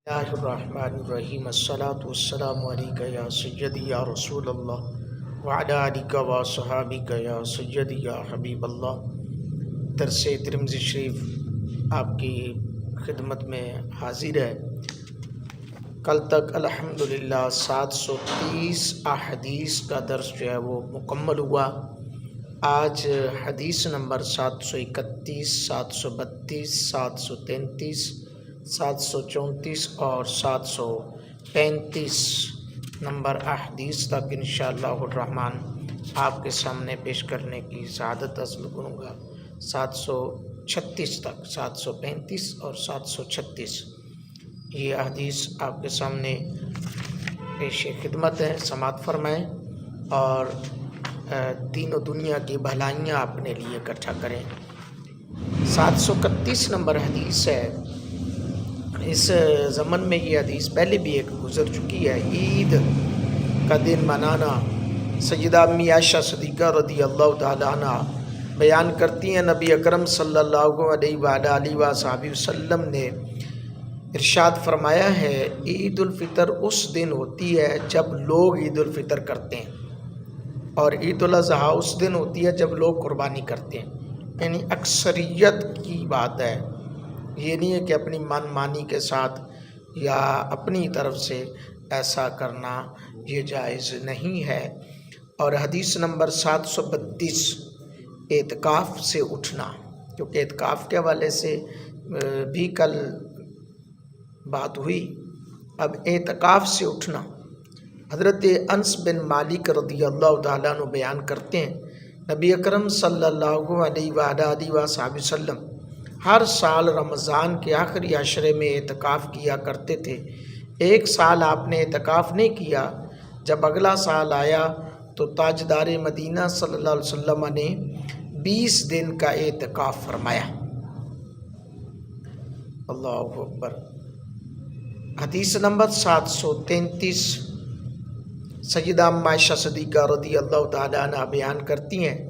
اللہ الرحمن الرحیم الصلاۃ والسلام علیک یا سیدی یا رسول اللہ وعلی آلک و صحابک یا سیدی یا حبیب اللہ۔ درس ترمذی شریف آپ کی خدمت میں حاضر ہے۔ کل تک الحمدللہ 730 احادیث کا درس جو ہے وہ مکمل ہوا۔ آج حدیث نمبر 731، 732، 733، 734 اور 735 نمبر احادیث تک انشاءاللہ الرحمن آپ کے سامنے پیش کرنے کی سعادت حاصل کروں گا۔ 736 تک، 735 اور 736 یہ احادیث آپ کے سامنے پیش خدمت ہے، سماعت فرمائیں اور دین و دنیا کی بھلائیاں اپنے لیے اکٹھا کریں۔ 731 نمبر حدیث ہے۔ اس زمن میں یہ حدیث پہلے بھی ایک گزر چکی ہے۔ عید کا دن منانا، سیدہ امی عائشہ صدیقہ رضی اللہ تعالیٰ عنہ بیان کرتی ہیں، نبی اکرم صلی اللہ علیہ وآلہ وصحبہ وسلم نے ارشاد فرمایا ہے، عید الفطر اس دن ہوتی ہے جب لوگ عید الفطر کرتے ہیں، اور عید الاضحیٰ اس دن ہوتی ہے جب لوگ قربانی کرتے ہیں۔ یعنی اکثریت کی بات ہے، یہ نہیں ہے کہ اپنی من مانی کے ساتھ یا اپنی طرف سے ایسا کرنا یہ جائز نہیں ہے۔ اور حدیث نمبر 732 اعتکاف سے اٹھنا، کیونکہ اعتکاف کے حوالے سے بھی کل بات ہوئی۔ اب اعتکاف سے اٹھنا، حضرت انس بن مالک رضی اللہ تعالیٰ عنہ بیان کرتے ہیں، نبی اکرم صلی اللہ علیہ وآلہ وصحبہ وسلم ہر سال رمضان کے آخری عشرے میں اعتکاف کیا کرتے تھے۔ ایک سال آپ نے اعتکاف نہیں کیا، جب اگلا سال آیا تو تاجدار مدینہ صلی اللہ علیہ وسلم نے 20 دن کا اعتکاف فرمایا۔ اللہ اکبر۔ حدیث نمبر 733 سیدہ ام عائشہ صدیقہ رضی اللہ تعالیٰ عنہ بیان کرتی ہیں،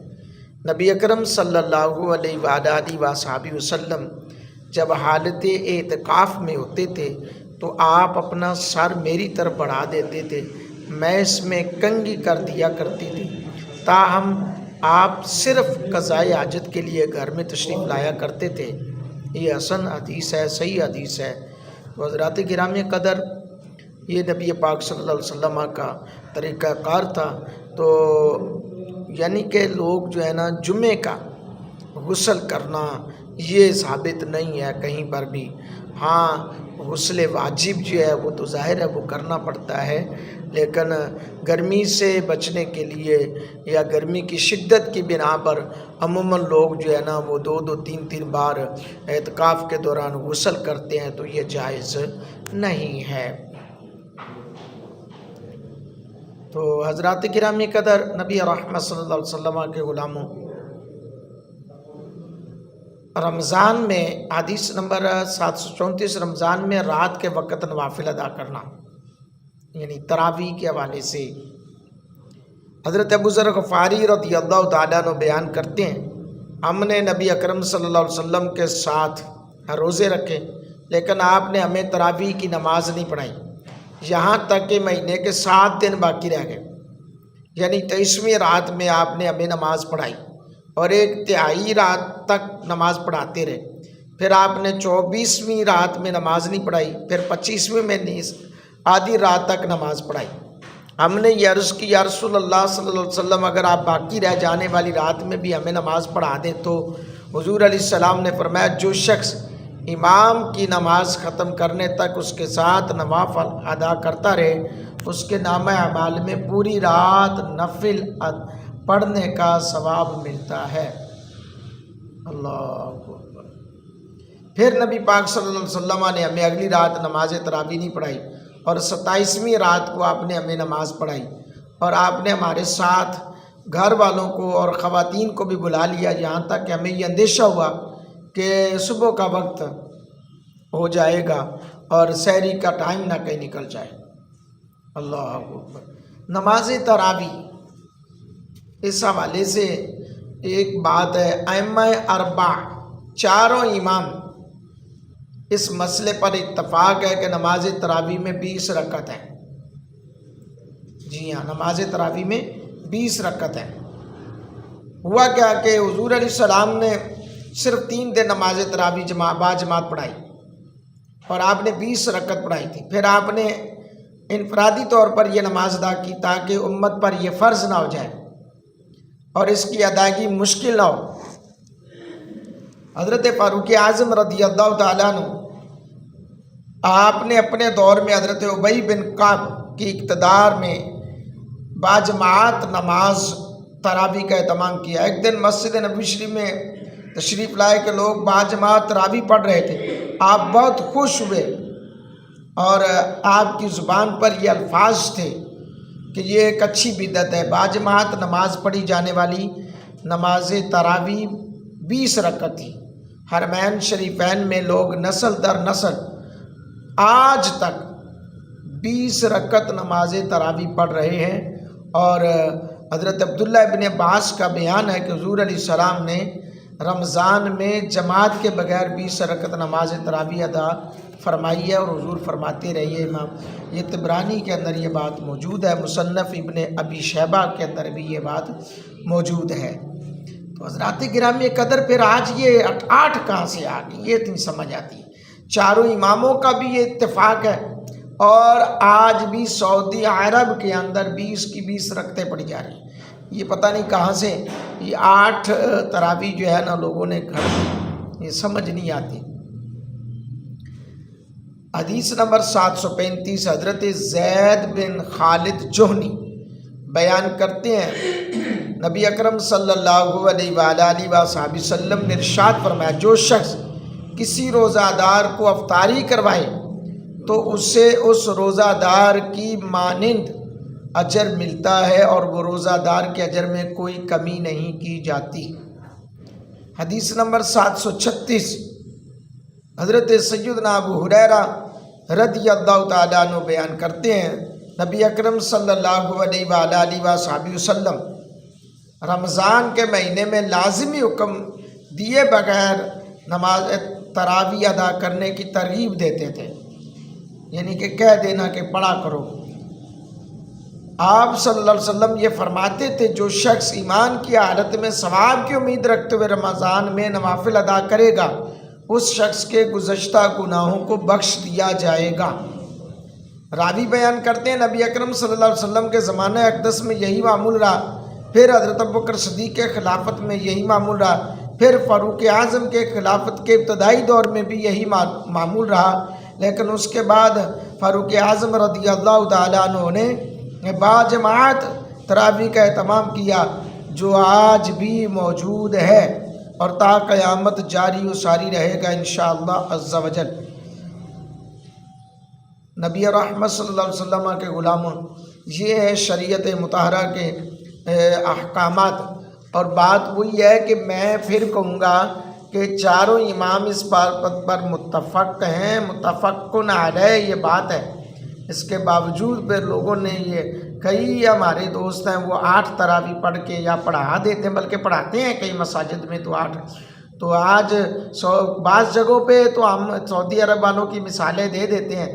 نبی اکرم صلی اللہ علیہ وآلہ وصحبہ وسلم جب حالت اعتکاف میں ہوتے تھے تو آپ اپنا سر میری طرف بڑھا دیتے تھے، میں اس میں کنگھی کر دیا کرتی تھی، تاہم آپ صرف قضائے حاجت کے لیے گھر میں تشریف لایا کرتے تھے۔ یہ حسن حدیث ہے، صحیح حدیث ہے۔ حضرات گرامی قدر، یہ نبی پاک صلی اللہ علیہ وسلم کا طریقہ کار تھا۔ تو یعنی کہ لوگ جو ہے نا جمعے کا غسل کرنا یہ ثابت نہیں ہے کہیں پر بھی۔ ہاں غسل واجب جو ہے وہ تو ظاہر ہے وہ کرنا پڑتا ہے، لیکن گرمی سے بچنے کے لیے یا گرمی کی شدت کی بنا پر عموماً لوگ جو ہے نا وہ 2 3 بار اعتکاف کے دوران غسل کرتے ہیں، تو یہ جائز نہیں ہے۔ تو حضرات گرامی قدر، نبی رحمت صلی اللہ علیہ وسلم کے غلاموں، رمضان میں حدیث نمبر 734 رمضان میں رات کے وقت نوافل ادا کرنا، یعنی تراویح کے حوالے سے حضرت ابو ذر غفاری رضی اللہ تعالیٰ عنہ بیان کرتے ہیں، ہم نے نبی اکرم صلی اللہ علیہ وسلم کے ساتھ روزے رکھے، لیکن آپ نے ہمیں تراویح کی نماز نہیں پڑھائی، یہاں تک کہ مہینے کے 7 دن باقی رہ گئے، یعنی 23ویں رات میں آپ نے ہمیں نماز پڑھائی اور 1/3 رات تک نماز پڑھاتے رہے، پھر آپ نے 24ویں رات میں نماز نہیں پڑھائی، پھر 25ویں میں آدھی رات تک نماز پڑھائی۔ ہم نے یہ عرض کی، یا رسول اللہ صلی اللہ علیہ وسلم، اگر آپ باقی رہ جانے والی رات میں بھی ہمیں نماز پڑھا دیں تو حضور علیہ السلام نے فرمایا، جو شخص امام کی نماز ختم کرنے تک اس کے ساتھ نوافل ادا کرتا رہے، اس کے نامہ اعمال میں پوری رات نفل پڑھنے کا ثواب ملتا ہے۔ اللہ اکبر۔ پھر نبی پاک صلی اللہ علیہ وسلم نے ہمیں اگلی رات نماز تراویح نہیں پڑھائی، اور 27ویں رات کو آپ نے ہمیں نماز پڑھائی، اور آپ نے ہمارے ساتھ گھر والوں کو اور خواتین کو بھی بلا لیا، یہاں تک کہ ہمیں یہ اندیشہ ہوا کہ صبح کا وقت ہو جائے گا اور سحری کا ٹائم نہ کہیں نکل جائے۔ اللہ اکبر۔ نماز تراویح، اس حوالے سے ایک بات ہے، ائمہ اربعہ چاروں امام اس مسئلے پر اتفاق ہے کہ نماز تراویح میں 20 رکعت ہے۔ جی ہاں، نماز تراویح میں 20 رکعت ہے۔ ہوا کیا کہ حضور علیہ السلام نے صرف 3 دن نماز تراویح باجماعت پڑھائی اور آپ نے 20 رکعت پڑھائی تھی۔ پھر آپ نے انفرادی طور پر یہ نماز ادا کی تاکہ امت پر یہ فرض نہ ہو جائے اور اس کی ادائیگی مشکل نہ ہو۔ حضرت فاروق اعظم رضی اللہ تعالیٰ عنہ آپ نے اپنے دور میں حضرت ابی بن کعب کی اقتدار میں باجماعت نماز تراویح کا اہتمام کیا۔ ایک دن مسجد نبوی شریف میں تشریف لائے کہ لوگ باجماعت تراویح پڑھ رہے تھے، آپ بہت خوش ہوئے اور آپ کی زبان پر یہ الفاظ تھے کہ یہ ایک اچھی بدعت ہے۔ باجماعت نماز پڑھی جانے والی نماز تراویح 20 رکعت تھی۔ حرمین شریفین میں لوگ نسل در نسل آج تک 20 رکعت نماز تراویح پڑھ رہے ہیں، اور حضرت عبداللہ ابن عباس کا بیان ہے کہ حضور علیہ السلام نے رمضان میں جماعت کے بغیر 20 رکعت نماز تراویح ادا فرمائی ہے، اور حضور فرماتے رہیے۔ امام یہ طبرانی کے اندر یہ بات موجود ہے، مصنف ابن ابی شیبہ کے اندر بھی یہ بات موجود ہے۔ تو حضرات گرامی قدر پھر آج یہ 8 کہاں سے آ گئی، یہ نہیں سمجھ آتی۔ چاروں اماموں کا بھی یہ اتفاق ہے، اور آج بھی سعودی عرب کے اندر 20 کی 20 رکعتیں پڑھی جا رہی ہیں۔ یہ پتہ نہیں کہاں سے یہ 8 تراویح جو ہے نا لوگوں نے گھڑ دی، یہ سمجھ نہیں آتی۔ حدیث نمبر 735 حضرت زید بن خالد جوہنی بیان کرتے ہیں، نبی اکرم صلی اللہ علیہ وآلہ وسلم نے ارشاد فرمایا، جو شخص کسی روزہ دار کو افطاری کروائے تو اسے اس روزہ دار کی مانند اجر ملتا ہے، اور وہ روزہ دار کے اجر میں کوئی کمی نہیں کی جاتی۔ حدیث نمبر 736 حضرت سیدنا ابو ہریرہ رضی اللہ تعالیٰ عنہ بیان کرتے ہیں، نبی اکرم صلی اللہ علیہ وآلہ وسلم رمضان کے مہینے میں لازمی حکم دیے بغیر نماز تراویح ادا کرنے کی ترغیب دیتے تھے، یعنی کہ کہہ دینا کہ پڑھا کرو۔ آپ صلی اللہ علیہ وسلم یہ فرماتے تھے، جو شخص ایمان کی حالت میں ثواب کی امید رکھتے ہوئے رمضان میں نوافل ادا کرے گا، اس شخص کے گزشتہ گناہوں کو بخش دیا جائے گا۔ راوی بیان کرتے ہیں، نبی اکرم صلی اللہ علیہ وسلم کے زمانہ اقدس میں یہی معمول رہا، پھر حضرت ابوبکر صدیق کے خلافت میں یہی معمول رہا، پھر فاروق اعظم کے خلافت کے ابتدائی دور میں بھی یہی معمول رہا، لیکن اس کے بعد فاروق اعظم رضی اللہ تعالیٰ عنہ نے باجماعت تراویح کا اہتمام کیا، جو آج بھی موجود ہے اور تا قیامت جاری و ساری رہے گا انشاءاللہ عز و جل۔ نبی رحمت صلی اللہ علیہ وسلم کے غلاموں، یہ ہے شریعت مطہرہ کے احکامات، اور بات وہی ہے کہ میں پھر کہوں گا کہ چاروں امام اس بات پر متفق ہیں، متفقن علیہ یہ بات ہے۔ اس کے باوجود پھر لوگوں نے یہ کئی ہمارے دوست ہیں وہ 8 تراویح پڑھ کے یا پڑھا دیتے ہیں، بلکہ پڑھاتے ہیں کئی مساجد میں تو 8۔ تو آج بعض جگہوں پہ تو ہم سعودی عرب والوں کی مثالیں دے دیتے ہیں،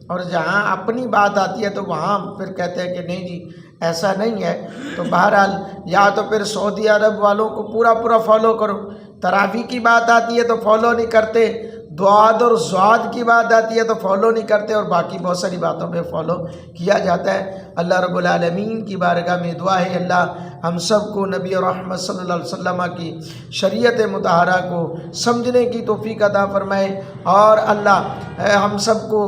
اور جہاں اپنی بات آتی ہے تو وہاں پھر کہتے ہیں کہ نہیں جی ایسا نہیں ہے۔ تو بہرحال یا تو پھر سعودی عرب والوں کو پورا فالو کرو، تراویح کی بات آتی ہے تو فالو نہیں کرتے، دعاد اور زعاد کی بات آتی ہے تو فالو نہیں کرتے، اور باقی بہت ساری باتوں پہ فالو کیا جاتا ہے۔ اللہ رب العالمین کی بارگاہ میں دعا ہے، اللہ ہم سب کو نبی رحمت صلی اللہ علیہ وسلم کی شریعت مطہرہ کو سمجھنے کی توفیق عطا فرمائے، اور اللہ ہم سب کو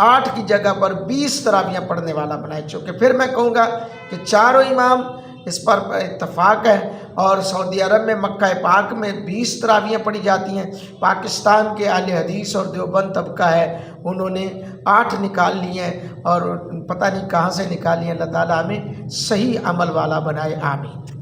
8 کی جگہ پر 20 تراویح پڑھنے والا بنائے۔ چونکہ پھر میں کہوں گا کہ چاروں امام اس پر اتفاق ہے، اور سعودی عرب میں مکہ پاک میں 20 تراویح پڑھی جاتی ہیں۔ پاکستان کے اہل حدیث اور دیوبند طبقہ ہے، انہوں نے 8 نکال لی ہیں، اور پتہ نہیں کہاں سے نکالی ہیں۔ اللہ تعالیٰ ہمیں صحیح عمل والا بنائے، آمین۔